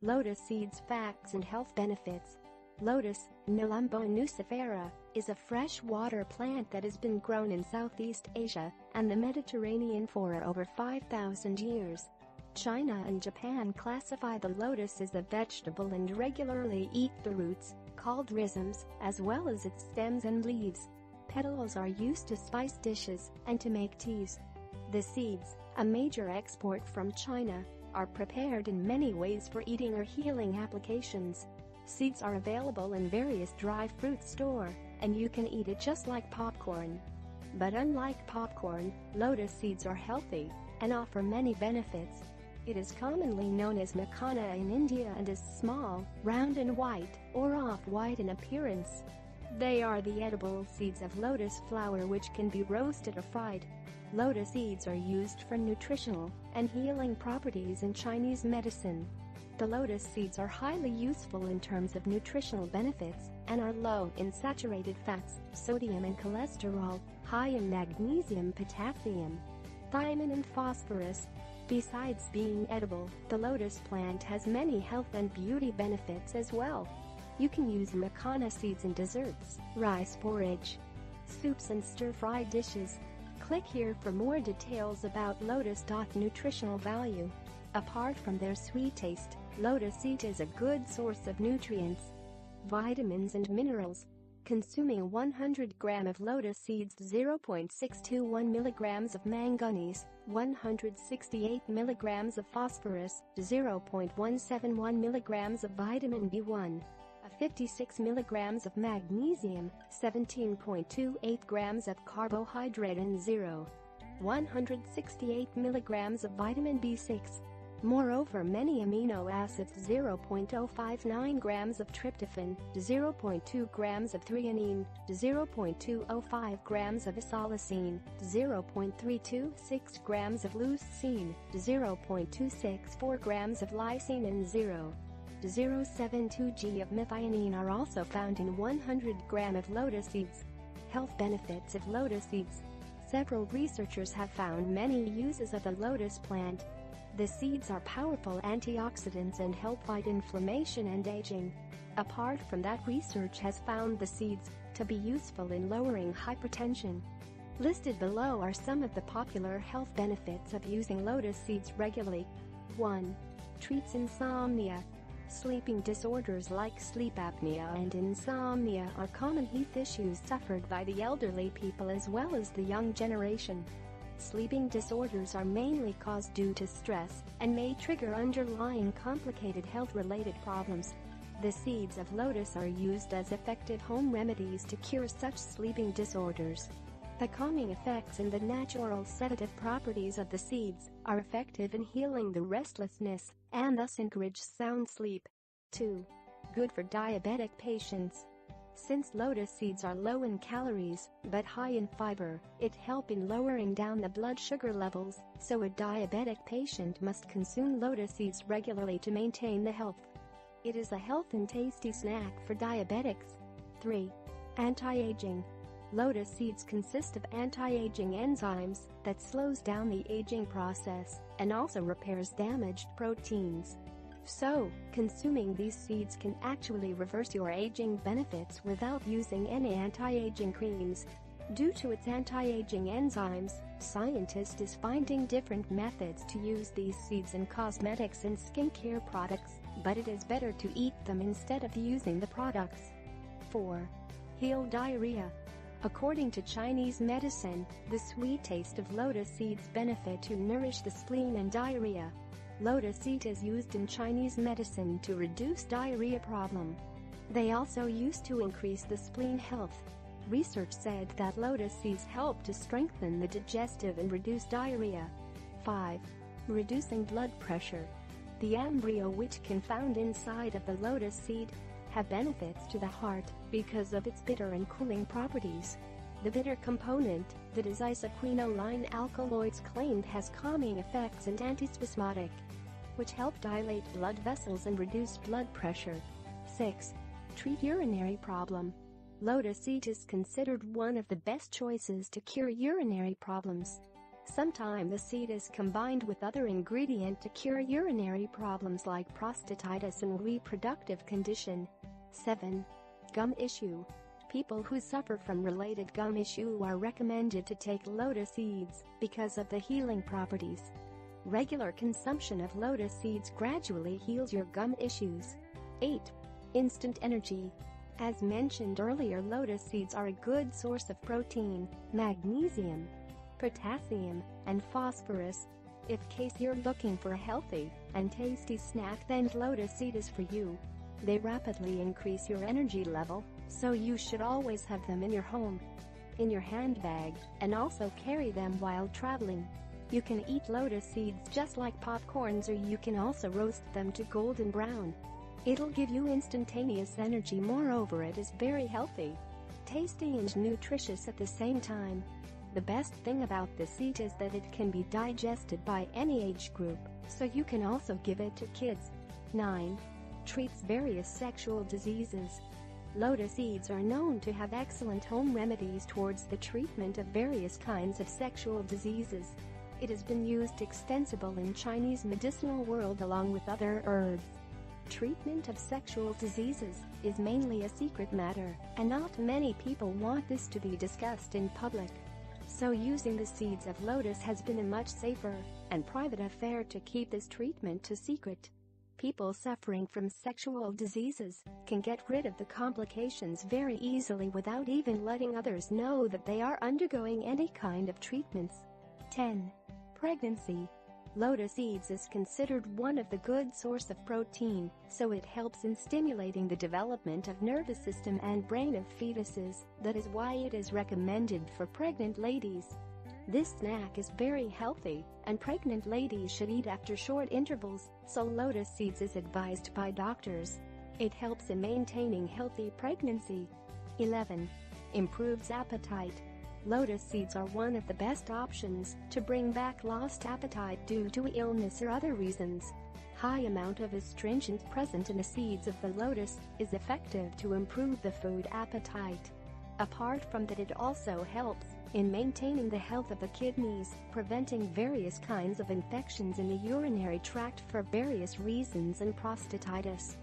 Lotus seeds facts and health benefits. Lotus, Nelumbo nucifera, is a freshwater plant that has been grown in Southeast Asia and the Mediterranean for over 5,000 years. China and Japan classify the lotus as a vegetable and regularly eat the roots, called rhizomes, as well as its stems and leaves. Petals are used to spice dishes and to make teas. The seeds, a major export from China, are prepared in many ways for eating or healing applications. Seeds are available in various dry fruit stores, and you can eat it just like popcorn. But unlike popcorn, lotus seeds are healthy and offer many benefits. It is commonly known as makhana in India and is small, round and white, or off-white in appearance. They are the edible seeds of lotus flower which can be roasted or fried. Lotus seeds are used for nutritional and healing properties in Chinese medicine. The lotus seeds are highly useful in terms of nutritional benefits and are low in saturated fats, sodium and cholesterol, high in magnesium, potassium, thiamine and phosphorus. Besides being edible, the lotus plant has many health and beauty benefits as well. You can use makhana seeds in desserts, rice porridge, soups and stir-fry dishes. Click here for more details about lotus. Nutritional value. Apart from their sweet taste, lotus seed is a good source of nutrients, vitamins and minerals. Consuming 100 grams of lotus seeds, 0.621 milligrams of manganese, 168 milligrams of phosphorus, 0.171 milligrams of vitamin B1, 56 milligrams of magnesium, 17.28 grams of carbohydrate and 168 milligrams of vitamin B6. Moreover, many amino acids, 0.059 grams of tryptophan, 0.2 grams of threonine, 0.205 grams of isoleucine, 0.326 grams of leucine, 0.264 grams of lysine and 0.072 g of methionine are also found in 100 grams of lotus seeds. Health benefits of lotus seeds. Several researchers have found many uses of the lotus plant. The seeds are powerful antioxidants and help fight inflammation and aging. Apart from that, research has found the seeds to be useful in lowering hypertension. Listed below are some of the popular health benefits of using lotus seeds regularly. 1. Treats insomnia. Sleeping disorders like sleep apnea and insomnia are common health issues suffered by the elderly people as well as the young generation. Sleeping disorders are mainly caused due to stress and may trigger underlying complicated health-related problems. The seeds of lotus are used as effective home remedies to cure such sleeping disorders. The calming effects and the natural sedative properties of the seeds are effective in healing the restlessness and thus encourage sound sleep. 2. Good for diabetic patients. Since lotus seeds are low in calories but high in fiber, it helps in lowering down the blood sugar levels, so a diabetic patient must consume lotus seeds regularly to maintain the health. It is a healthy and tasty snack for diabetics. 3. Anti-aging. Lotus seeds consist of anti-aging enzymes that slows down the aging process and also repairs damaged proteins. So, consuming these seeds can actually reverse your aging benefits without using any anti-aging creams. Due to its anti-aging enzymes, scientists is finding different methods to use these seeds in cosmetics and skincare products, but it is better to eat them instead of using the products. 4. Heal diarrhea. According to Chinese medicine, the sweet taste of lotus seeds benefit to nourish the spleen and diarrhea. Lotus seed is used in Chinese medicine to reduce diarrhea problem. They also used to increase the spleen health. Research said that lotus seeds help to strengthen the digestive and reduce diarrhea. 5. Reducing blood pressure. The embryo which can found inside of the lotus seed have benefits to the heart because of its bitter and cooling properties. The bitter component, that is isoquinoline alkaloids, claimed has calming effects and antispasmodic, which help dilate blood vessels and reduce blood pressure. 6. treat urinary problem. Lotus seed is considered one of the best choices to cure urinary problems. Sometimes the seed is combined with other ingredient to cure urinary problems like prostatitis and reproductive condition. 7. Gum issue. People who suffer from related gum issue are recommended to take lotus seeds because of the healing properties. Regular consumption of lotus seeds gradually heals your gum issues. 8. Instant energy. As mentioned earlier, lotus seeds are a good source of protein, magnesium, potassium, and phosphorus. If case you're looking for a healthy and tasty snack, then lotus seed is for you. They rapidly increase your energy level, so you should always have them in your home, in your handbag, and also carry them while traveling. You can eat lotus seeds just like popcorns, or you can also roast them to golden brown. It'll give you instantaneous energy. Moreover, it is very healthy, tasty and nutritious at the same time. The best thing about the seed is that it can be digested by any age group, so you can also give it to kids. 9. Treats various sexual diseases. Lotus seeds are known to have excellent home remedies towards the treatment of various kinds of sexual diseases. It has been used extensively in Chinese medicinal world along with other herbs. Treatment of sexual diseases is mainly a secret matter, and not many people want this to be discussed in public. So using the seeds of lotus has been a much safer and private affair to keep this treatment a secret. People suffering from sexual diseases can get rid of the complications very easily without even letting others know that they are undergoing any kind of treatments. 10. Pregnancy. Lotus seeds is considered one of the good source of protein, so it helps in stimulating the development of nervous system and brain of fetuses. That is why it is recommended for pregnant ladies. This snack is very healthy, and pregnant ladies should eat after short intervals, so lotus seeds is advised by doctors. It helps in maintaining healthy pregnancy. 11. Improves appetite. Lotus seeds are one of the best options to bring back lost appetite due to illness or other reasons. High amount of astringent present in the seeds of the lotus is effective to improve the food appetite. Apart from that, it also helps in maintaining the health of the kidneys, preventing various kinds of infections in the urinary tract for various reasons, and prostatitis.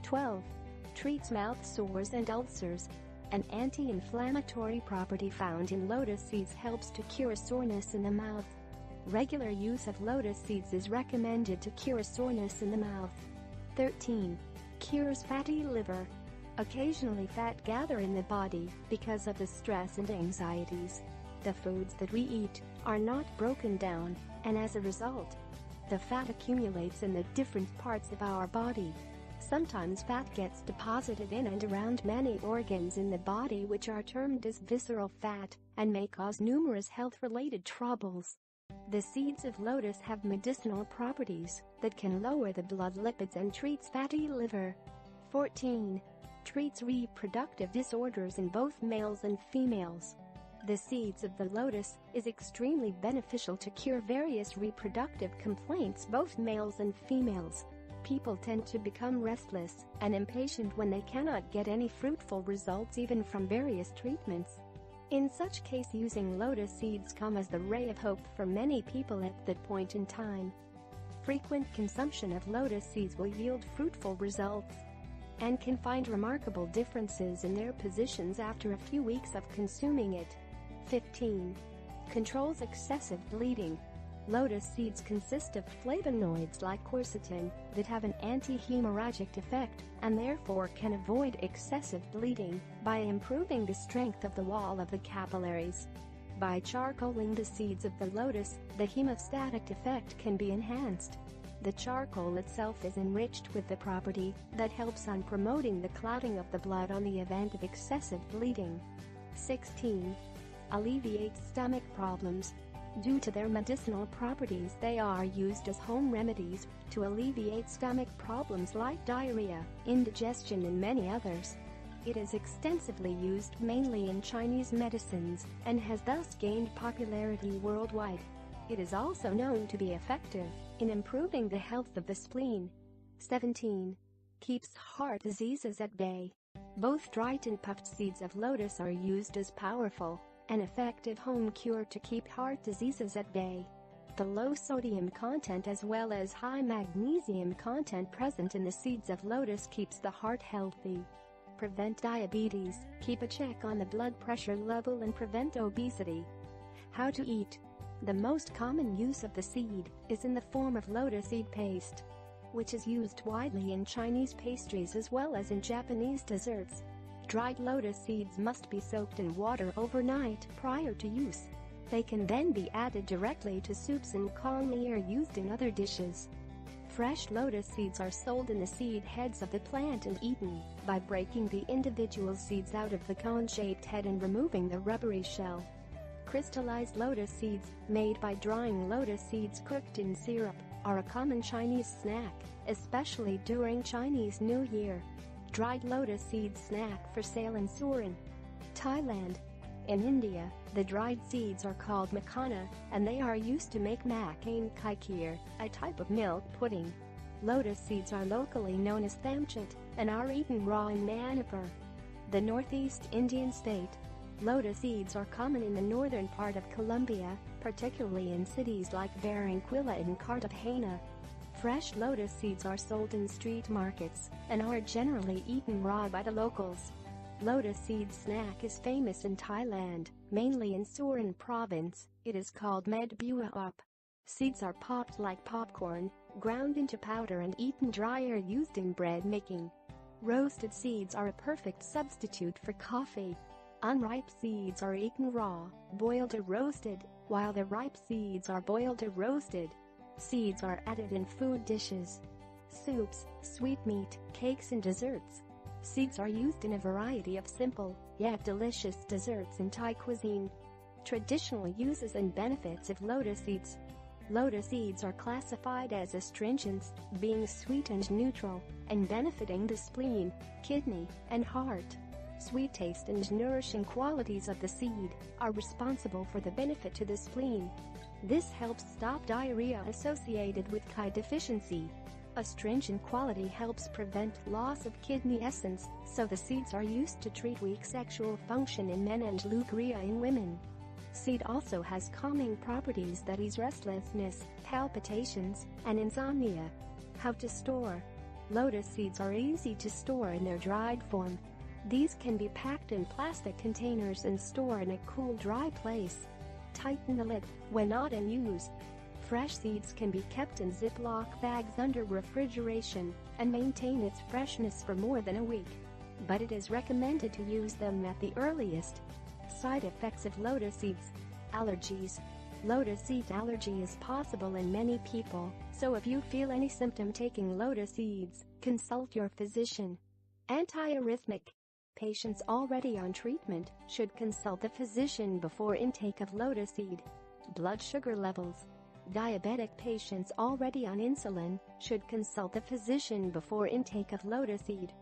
12. Treats mouth sores and ulcers. An anti-inflammatory property found in lotus seeds helps to cure soreness in the mouth. Regular use of lotus seeds is recommended to cure soreness in the mouth. 13. Cures fatty liver. Occasionally fat gather in the body because of the stress and anxieties. The foods that we eat are not broken down, and as a result, the fat accumulates in the different parts of our body. Sometimes fat gets deposited in and around many organs in the body, which are termed as visceral fat, and may cause numerous health-related troubles. The seeds of lotus have medicinal properties that can lower the blood lipids and treats fatty liver. 14. Treats reproductive disorders in both males and females. The seeds of the lotus is extremely beneficial to cure various reproductive complaints, both males and females. People tend to become restless and impatient when they cannot get any fruitful results even from various treatments. In such case, using lotus seeds come as the ray of hope for many people at that point in time. Frequent consumption of lotus seeds will yield fruitful results and can find remarkable differences in their positions after a few weeks of consuming it. 15. Controls excessive bleeding. Lotus seeds consist of flavonoids like quercetin that have an anti-hemorrhagic effect and therefore can avoid excessive bleeding by improving the strength of the wall of the capillaries. By charcoaling the seeds of the lotus, the hemostatic effect can be enhanced. The charcoal itself is enriched with the property that helps on promoting the clotting of the blood on the event of excessive bleeding. 16. Alleviates stomach problems. Due to their medicinal properties, they are used as home remedies to alleviate stomach problems like diarrhea, indigestion, and many others. It is extensively used mainly in Chinese medicines and has thus gained popularity worldwide. It is also known to be effective in improving the health of the spleen. 17. Keeps heart diseases at bay. Both dried and puffed seeds of lotus are used as powerful and effective home cure to keep heart diseases at bay. The low sodium content as well as high magnesium content present in the seeds of lotus keeps the heart healthy. Prevent diabetes, keep a check on the blood pressure level and prevent obesity. How to eat. The most common use of the seed is in the form of lotus seed paste, which is used widely in Chinese pastries as well as in Japanese desserts. Dried lotus seeds must be soaked in water overnight prior to use. They can then be added directly to soups and commonly are used in other dishes. Fresh lotus seeds are sold in the seed heads of the plant and eaten by breaking the individual seeds out of the cone-shaped head and removing the rubbery shell. Crystallized lotus seeds, made by drying lotus seeds cooked in syrup, are a common Chinese snack, especially during Chinese New Year. Dried lotus seed snack for sale in Surin, Thailand. In India, the dried seeds are called makhana, and they are used to make makhain kai kheer, a type of milk pudding. Lotus seeds are locally known as thamchit and are eaten raw in Manipur, the northeast Indian state. Lotus seeds are common in the northern part of Colombia, particularly in cities like Barranquilla and Cartagena. Fresh lotus seeds are sold in street markets and are generally eaten raw by the locals. Lotus seed snack is famous in Thailand, mainly in Surin province. It is called med bua up. Seeds are popped like popcorn, ground into powder and eaten dry or used in bread making. Roasted seeds are a perfect substitute for coffee. Unripe seeds are eaten raw, boiled or roasted, while the ripe seeds are boiled or roasted. Seeds are added in food dishes, soups, sweetmeat, cakes and desserts. Seeds are used in a variety of simple, yet delicious desserts in Thai cuisine. Traditional uses and benefits of lotus seeds. Lotus seeds are classified as astringents, being sweet and neutral, and benefiting the spleen, kidney, and heart. Sweet taste and nourishing qualities of the seed are responsible for the benefit to the spleen. This helps stop diarrhea associated with Chi deficiency. Astringent quality helps prevent loss of kidney essence, so the seeds are used to treat weak sexual function in men and leukorrhea in women. Seed also has calming properties that ease restlessness, palpitations, and insomnia. How to store. Lotus seeds are easy to store in their dried form. These can be packed in plastic containers and stored in a cool, dry place. Tighten the lid when not in use. Fresh seeds can be kept in Ziploc bags under refrigeration and maintain its freshness for more than a week, but it is recommended to use them at the earliest. Side effects of lotus seeds. Allergies. Lotus seed allergy is possible in many people, so if you feel any symptom taking lotus seeds, consult your physician. Antiarrhythmic. Patients already on treatment should consult the physician before intake of lotus seed. Blood sugar levels. Diabetic patients already on insulin should consult the physician before intake of lotus seed,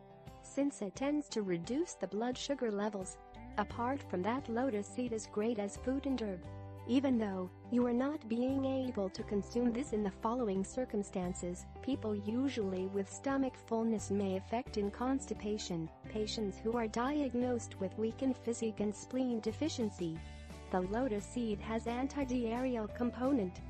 since it tends to reduce the blood sugar levels. Apart from that, lotus seed is great as food and herb. Even though you are not being able to consume this in the following circumstances, people usually with stomach fullness may affect in constipation, patients who are diagnosed with weakened physique and spleen deficiency. The lotus seed has antidiarrheal component.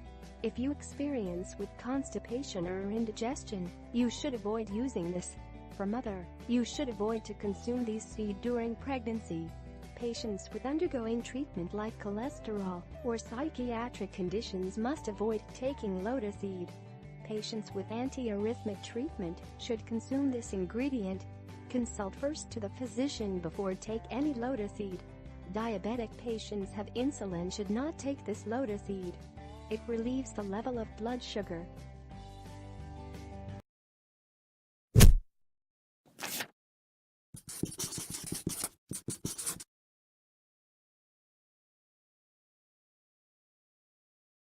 If you experience with constipation or indigestion, you should avoid using this. For mother, you should avoid to consume these seed during pregnancy. Patients with undergoing treatment like cholesterol or psychiatric conditions must avoid taking lotus seed. Patients with antiarrhythmic treatment should consume this ingredient. Consult first to the physician before take any lotus seed. Diabetic patients have insulin should not take this lotus seed. It relieves the level of blood sugar.